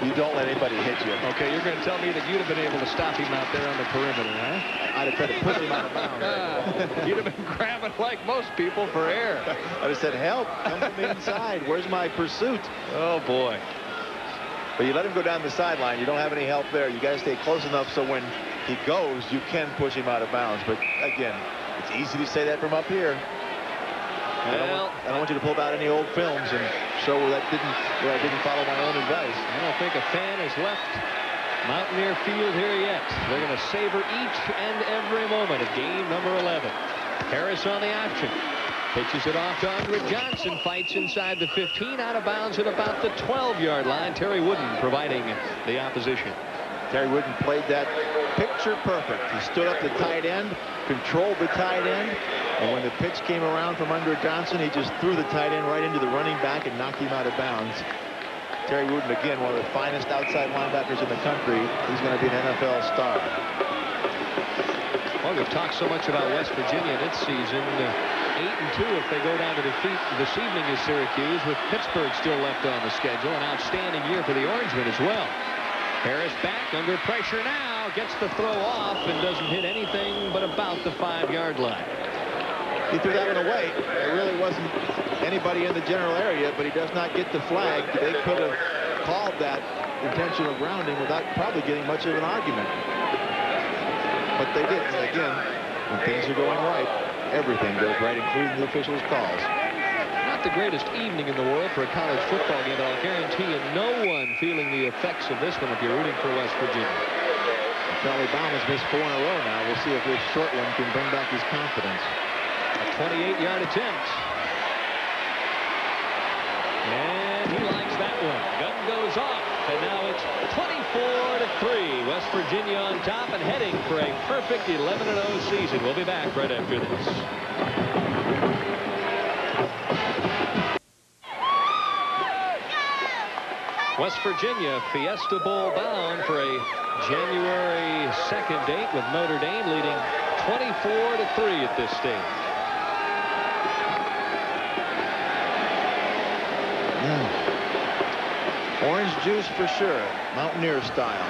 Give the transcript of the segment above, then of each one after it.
You don't let anybody hit you. Okay, you're going to tell me that you'd have been able to stop him out there on the perimeter, huh? I'd have tried to push him out of bounds. You'd have been grabbing like most people for air. I'd have said, help, come from the inside. Where's my pursuit? Oh, boy. But you let him go down the sideline. You don't have any help there. You got to stay close enough so when he goes, you can push him out of bounds. But, again, it's easy to say that from up here. Well, I don't want you to pull out any old films and show where I didn't follow my own advice. I don't think a fan has left Mountaineer Field here yet. They're going to savor each and every moment of game number 11. Harris on the option. Pitches it off to Andre Johnson. Fights inside the 15. Out of bounds at about the 12-yard line. Terry Wooden providing the opposition. Terry Wooden played that picture perfect. He stood up the tight end, controlled the tight end, and when the pitch came around from under Johnson, he just threw the tight end right into the running back and knocked him out of bounds. Terry Wooden, again, one of the finest outside linebackers in the country. He's going to be an NFL star. Well, we've talked so much about West Virginia in its season. 8-2 if they go down to defeat this evening is Syracuse, with Pittsburgh still left on the schedule. An outstanding year for the Orangemen as well. Harris back under pressure now, gets the throw off and doesn't hit anything but about the 5-yard line. He threw that one away. There really wasn't anybody in the general area, but he does not get the flag. They could have called that intentional grounding without probably getting much of an argument. But they didn't. Again, when things are going right, everything goes right, including the officials' calls. Not the greatest evening in the world for a college football game, but I'll guarantee you no one feeling the effects of this one if you're rooting for West Virginia. Charlie Baum has missed 4 in a row now. We'll see if this short one can bring back his confidence. A 28-yard attempt. And he likes that one. Gun goes off, and now it's 24-3. West Virginia on top and heading for a perfect 11-0 season. We'll be back right after this. West Virginia Fiesta Bowl bound for a January 2nd date with Notre Dame leading 24-3 at this stage. Orange juice for sure, Mountaineer style.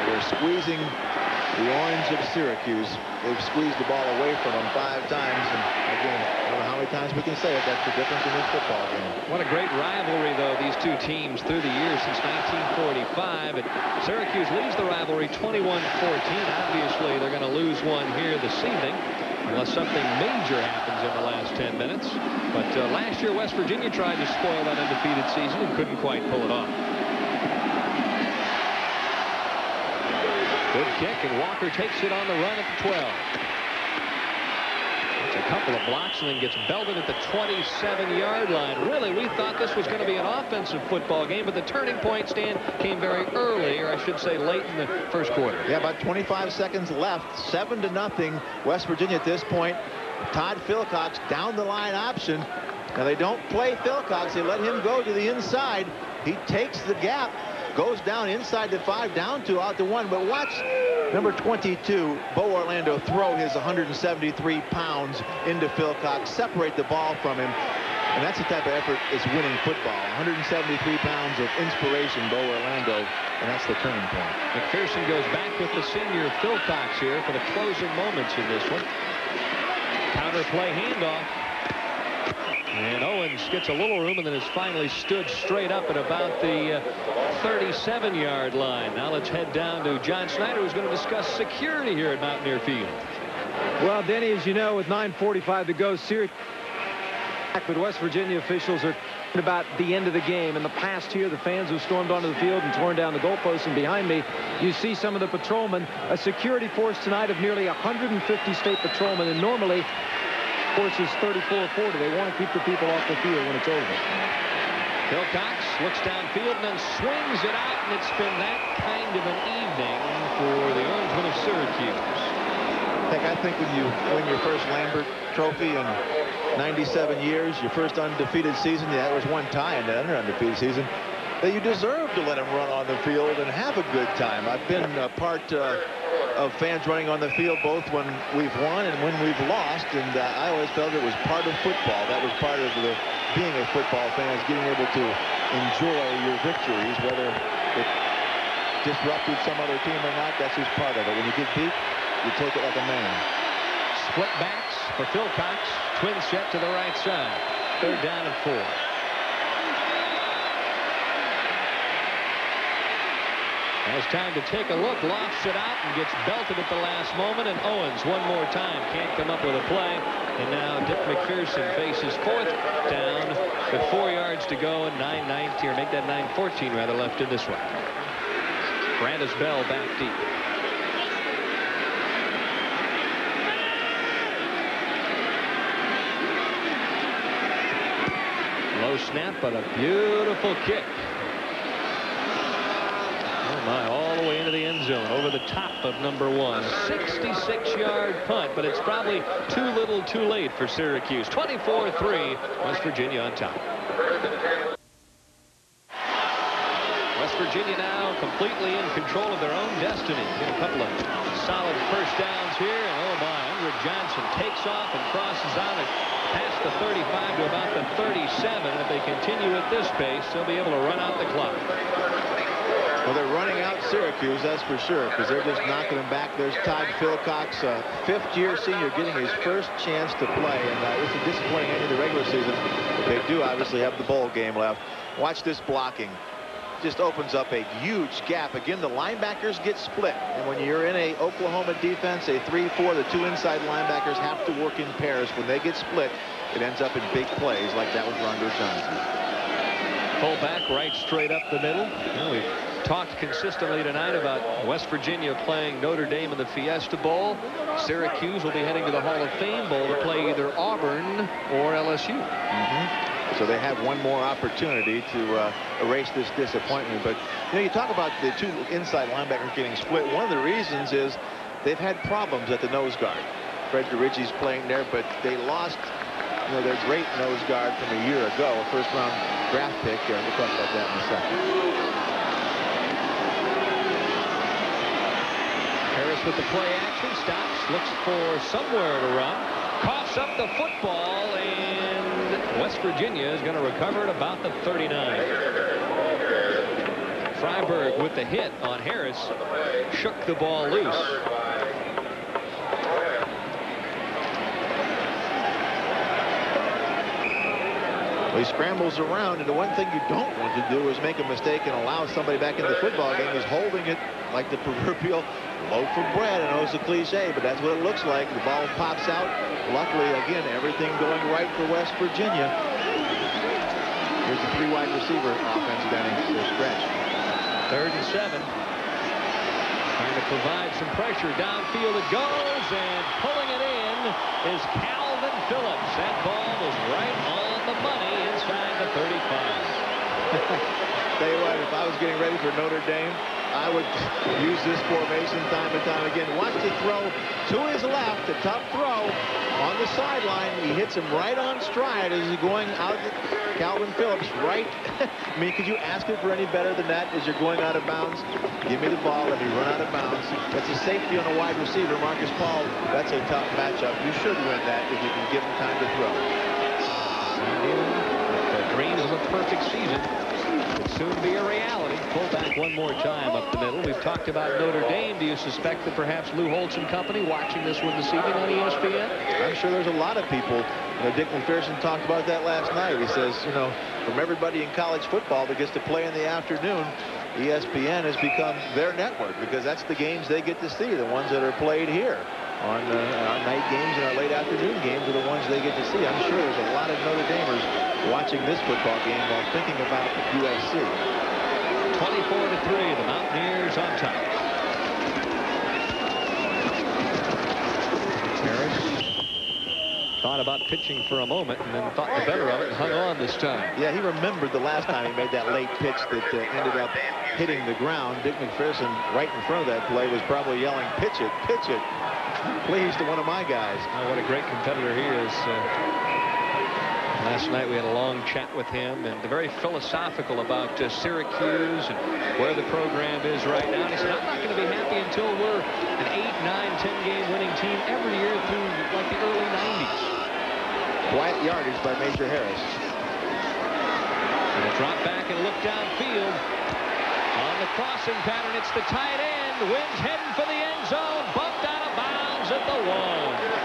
They're squeezing the orange of Syracuse. They've squeezed the ball away from them 5 times. And again, I don't know how many times we can say it. That's the difference in this football game. What a great rivalry, though, these two teams through the years since 1945. And Syracuse leads the rivalry 21-14. Obviously, they're going to lose one here this evening, unless something major happens in the last 10 minutes. But last year, West Virginia tried to spoil that undefeated season and couldn't quite pull it off. Good kick, and Walker takes it on the run at the 12. It's a couple of blocks and then gets belted at the 27-yard line. Really, we thought this was going to be an offensive football game, but the turning point, Stan, came very early, or I should say late in the first quarter. Yeah, about 25 seconds left. 7-0 West Virginia at this point. Todd Philcox down the line option. Now they don't play Philcox. They let him go to the inside. He takes the gap, goes down inside the 5, down to out to 1. But watch number 22, Bo Orlando, throw his 173 pounds into Philcox, separate the ball from him. And that's the type of effort that's winning football. 173 pounds of inspiration, Bo Orlando, and that's the turning point. McPherson goes back with the senior Philcox here for the closing moments in this one. Counter play handoff. And Owens gets a little room and then has finally stood straight up at about the 37-yard line. Now let's head down to John Snyder, who's going to discuss security here at Mountaineer Field. Well, Denny, as you know, with 9:45 to go, Syracuse, but West Virginia officials are about the end of the game. In the past here, the fans who stormed onto the field and torn down the goalposts, and behind me, you see some of the patrolmen. A security force tonight of nearly 150 state patrolmen, and normally force is 34-40. They want to keep the people off the field when it's over. Philcox looks downfield and then swings it out, and it's been that kind of an evening for the Orangemen of Syracuse. I think when you win your first Lambert Trophy in 97 years, your first undefeated season, that was one tie in that undefeated season, that you deserve to let them run on the field and have a good time. I've been a part of fans running on the field both when we've won and when we've lost, and I always felt it was part of football. That was part of being a football fan, is getting able to enjoy your victories, whether it disrupted some other team or not, that's just part of it. When you get beat, you take it like a man. Split backs for Philcox. Twin set to the right side. 3rd down and 4. Now it's time to take a look. Lofts it out and gets belted at the last moment. And Owens one more time can't come up with a play. And now Dick McPherson faces 4th down with 4 yards to go and 9:19, or make that 9:14 rather, left in this one. Brandis Bell back deep. Low snap, but a beautiful kick. Oh my, all the way into the end zone, over the top of number 1. 66-yard punt, but it's probably too little too late for Syracuse. 24-3, West Virginia on top. West Virginia now completely in control of their own destiny. Get a couple of solid first downs here, and oh my, Andrew Johnson takes off and crosses out and past the 35 to about the 37. If they continue at this pace, they'll be able to run out the clock. Well, they're running out Syracuse, that's for sure, because they're just knocking them back. There's Todd Philcox, a 5th-year senior, getting his first chance to play, and it's a disappointing end of the regular season. But they do obviously have the bowl game left. Watch this blocking. Just opens up a huge gap. Again, the linebackers get split, and when you're in a Oklahoma defense, a 3-4, the 2 inside linebackers have to work in pairs. When they get split, it ends up in big plays like that with Rondo Johnson. Fullback right straight up the middle. Well, we've talked consistently tonight about West Virginia playing Notre Dame in the Fiesta Bowl. Syracuse will be heading to the Hall of Fame Bowl to play either Auburn or LSU. So they have one more opportunity to erase this disappointment. But you know, you talk about the 2 inside linebackers getting split. One of the reasons is they've had problems at the nose guard. Fred DeRiggie's playing there, but they lost, you know, their great nose guard from a year ago, a 1st-round draft pick. We'll talk about that in a second. Harris with the play action, stops, looks for somewhere to run, coughs up the football, and West Virginia is going to recover at about the 39. Freiberg with the hit on Harris shook the ball loose. Well, he scrambles around, and the one thing you don't want to do is make a mistake and allow somebody back in the football game is holding it like the proverbial loaf of bread. I know it's a cliche, but that's what it looks like. The ball pops out. Luckily, again, everything going right for West Virginia. Here's the 3 wide receiver offense, Denny. They're stretched. 3rd and 7. Trying to provide some pressure. Downfield it goes, and pulling it in is Calvin Phillips. That ball was right on the money inside the 35. Tell you what, if I was getting ready for Notre Dame, I would use this formation time and time again. Watch the throw to his left, a tough throw on the sideline. He hits him right on stride as he's going out. Calvin Phillips right. I mean, could you ask it for any better than that as you're going out of bounds? Give me the ball, let me run out of bounds. That's a safety on a wide receiver. Marcus Paul, that's a tough matchup. You should win that if you can give him time to throw. The dreams of a perfect season could soon be a reality. Pull back one more time up the middle. We've talked about Notre Dame. Do you suspect that perhaps Lou Holtz and company watching this one this evening on ESPN? I'm sure there's a lot of people. You know, Dick McPherson talked about that last night. He says, you know, from everybody in college football that gets to play in the afternoon, ESPN has become their network because that's the games they get to see, the ones that are played here. On our night games and our late afternoon games are the ones they get to see. I'm sure there's a lot of Notre Damers watching this football game while thinking about USC. 24-3, the Mountaineers on top. Harris thought about pitching for a moment and then thought the better of it and hung on this time. Yeah, he remembered the last time he made that late pitch that ended up hitting the ground. Dick McPherson, right in front of that play, was probably yelling, pitch it, pitch it. Please to one of my guys. Oh, what a great competitor he is. Last night we had a long chat with him and very philosophical about Syracuse and where the program is right now. And he said, I'm not going to be happy until we're an 8, 9, 10 game winning team every year through like the early 90s. Quiet yardage by Major Harris. And a drop back and look downfield. On a crossing pattern. It's the tight end. Wins heading for the end zone. Bumped out of bounds at the 1.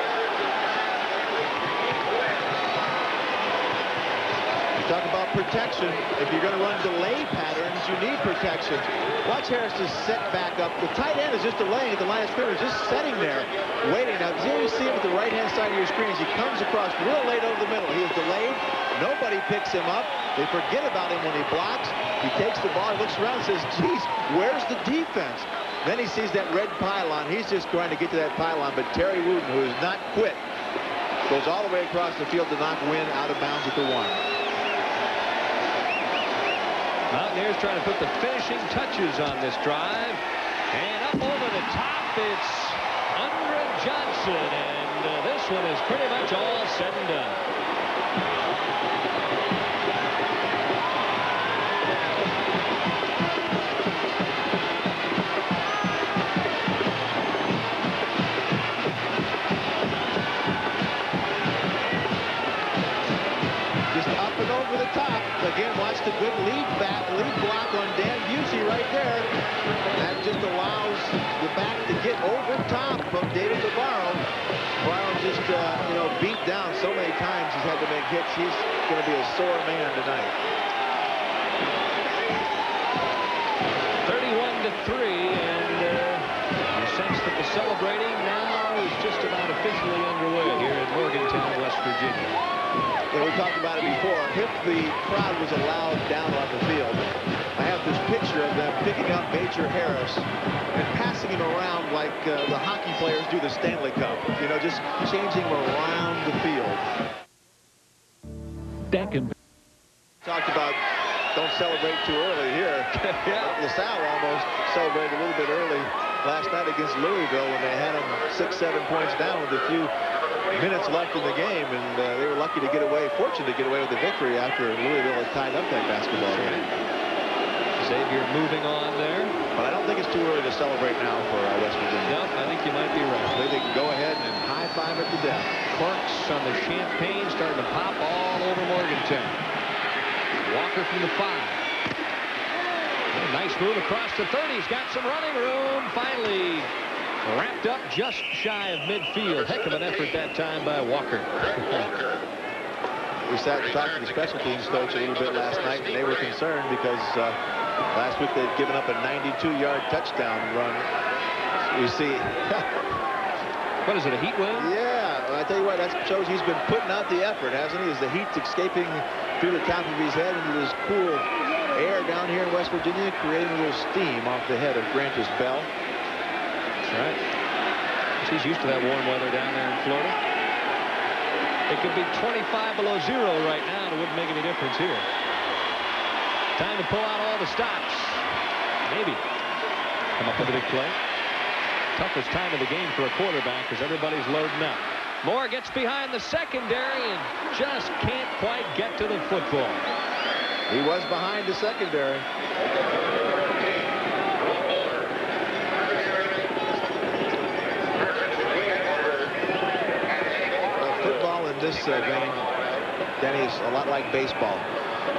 Talk about protection. If you're going to run delay patterns, you need protection. Watch Harris just set back up. The tight end is just delaying at the line of scrimmage, just sitting there, waiting. Now, here you see him at the right-hand side of your screen as he comes across real late over the middle. He is delayed. Nobody picks him up. They forget about him when he blocks. He takes the ball, looks around, and says, geez, where's the defense? Then he sees that red pylon. He's just trying to get to that pylon, but Terry Wooten, who has not quit, goes all the way across the field to knock Wynn out of bounds at the 1. Mountaineers trying to put the finishing touches on this drive. And up over the top, it's Andre Johnson. And this one is pretty much all said and done. Over the top. Again, watch the good lead block on Dan Busey right there. That just allows the back to get over top of David Navarro. Navarro just, beat down so many times he's had to make hits. He's going to be a sore man tonight. 31-3, and you sense that the celebrating now is just about officially underway here in Morgantown, West Virginia. And we talked about it before. If the crowd was allowed down on the field, I have this picture of them picking up Major Harris and passing him around like the hockey players do the Stanley Cup. You know, just changing him around the field. Talked about don't celebrate too early here. Yeah. LaSalle almost celebrated a little bit early last night against Louisville when they had them 6-7 points down with a few minutes left in the game, and they were lucky to get away, fortunate to get away with the victory after Louisville had tied up that basketball game. Xavier moving on there. But I don't think it's too early to celebrate now for West Virginia. No, I think you might be right. I think they can go ahead and high-five it to death. Corks on the champagne starting to pop all over Morgantown. Walker from the 5. Nice move across the 30. He's got some running room. Finally wrapped up just shy of midfield. Heck of an effort that time by Walker. We sat and talked to the special teams coach a little bit last night, and they were concerned because last week they'd given up a 92-yard touchdown run. You see. What is it, a heat wave? Yeah, I tell you what, that shows he's been putting out the effort, hasn't he? As the heat's escaping through the top of his head into this cool air down here in West Virginia, creating a little steam off the head of Grantis Bell. That's right. He's used to that warm weather down there in Florida. It could be 25 below 0 right now, and it wouldn't make any difference here. Time to pull out all the stops. Maybe come up with a big play. Toughest time of the game for a quarterback because everybody's loading up. Moore gets behind the secondary and just can't quite get to the football. He was behind the secondary. Football in this game, Denny, is a lot like baseball.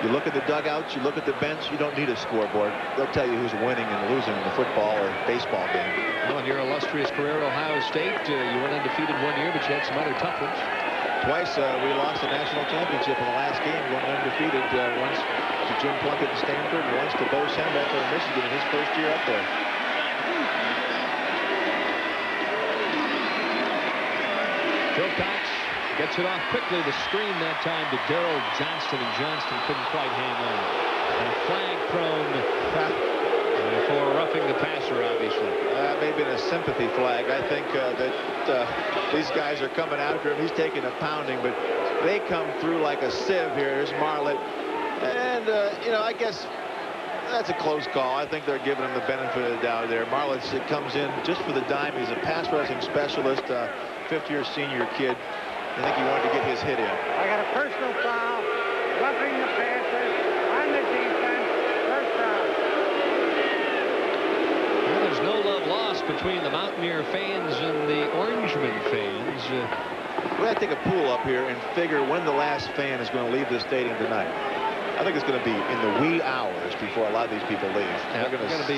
You look at the dugouts, you look at the bench, you don't need a scoreboard. They'll tell you who's winning and losing in the football or baseball game. Well, in your illustrious career at Ohio State, you went undefeated one year, but you had some other tough ones. Twice we lost the national championship in the last game, going undefeated. Once to Jim Plunkett at Stanford, and once to Bo Schembechler in Michigan in his first year up there. Wilcox gets it off quickly. The screen that time to Darrell Johnston, and Johnston couldn't quite hang on. And a flag thrown for roughing the passer, obviously. That may have been a sympathy flag. I think that these guys are coming after him. He's taking a pounding, but they come through like a sieve here. Here's Marlett. And, I guess that's a close call. I think they're giving him the benefit of the doubt there. Marlett comes in just for the dime. He's a pass rushing specialist, fifth-year senior kid. I think he wanted to get his hit in. I got a personal foul, roughing the passer on the defense, first down. Well, there's no love lost between the Mountaineer fans and the Orangemen fans. We got to take a pool up here and figure when the last fan is going to leave the stadium tonight. I think it's going to be in the wee hours before a lot of these people leave. Yeah, They're going to be